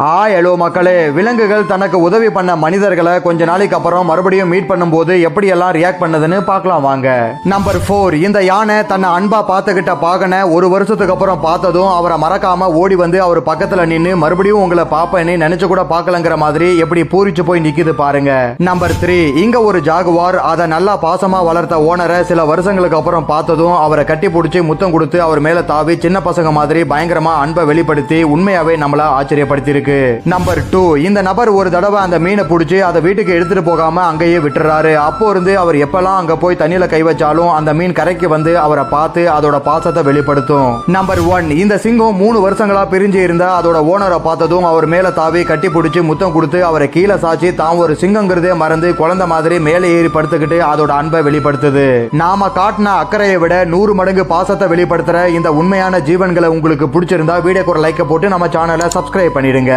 Hello மக்களே, விலங்குகள் தனக்கு உதவி பண்ண மனிதர்களை கொஞ்ச நாளைக்கு அப்புறம் மறுபடியும் மீட் பண்ணும்போது எப்படியெல்லாம் ரியாக்ட் பண்ணுதுன்னு பார்க்கலாம் வாங்க. நம்பர் 4. இந்த யானை தன்னை அன்பா பார்த்துக்கிட்ட பாகனை ஒரு வருஷத்துக்கு அப்புறம் பார்த்ததும் அவரை மறக்காம ஓடி வந்து அவர் பக்கத்துல நின்று மறுபடியும் உங்களை பார்ப்பேன்னு நினைச்சு கூட பார்க்கலங்கிற மாதிரி எப்படி பூரிச்சு போய் நிக்குது பாருங்க. நம்பர் 3. இங்க ஒரு ஜாகுவார் அதை நல்லா பாசமா வளர்த்த ஓனரை சில வருஷங்களுக்கு அப்புறம் பார்த்ததும் அவரை கட்டி பிடிச்சி முத்தம் கொடுத்து அவர் மேல தாவி சின்ன பசங்க மாதிரி பயங்கரமா அன்பை வெளிப்படுத்தி உண்மையாவே நம்மள ஆச்சரியப்படுத்தி இருக்கு. நம்பர் 2. இந்த நபர் ஒரு தடவை அந்த மீனை பிடிச்சி அதை வீட்டுக்கு எடுத்துட்டு போகாம அங்கேயே விட்டுறாரு. அப்போ இருந்து அவர் எப்பெல்லாம் அங்க போய் தண்ணியில கை வச்சாலும் அந்த மீன் கரைக்கு வந்து அவரை பார்த்து அதோட பாசத்தை வெளிப்படுத்தும். நம்பர் 1. இந்த சிங்கம் 3 வருஷங்களா பிரிஞ்சு இருந்த அதோட ஓனரை பார்த்ததும் அவர் மேல தாவி கட்டி பிடிச்சி முத்தம் கொடுத்து அவரை கீழே சாச்சி தான் ஒரு சிங்கங்கிறதே மறந்து குழந்தை மாதிரி மேலே ஏறி படுத்துக்கிட்டு அதோட அன்பை வெளிப்படுத்துது. நாம காட்டின அக்கறையை விட 100 மடங்கு பாசத்தை வெளிப்படுத்துற இந்த உண்மையான ஜீவன்களை உங்களுக்கு பிடிச்சிருந்தா வீடியோக்கு ஒரு லைக் போட்டு நம்ம சேனலை சப்ஸ்கிரைப் பண்ணிடுங்க.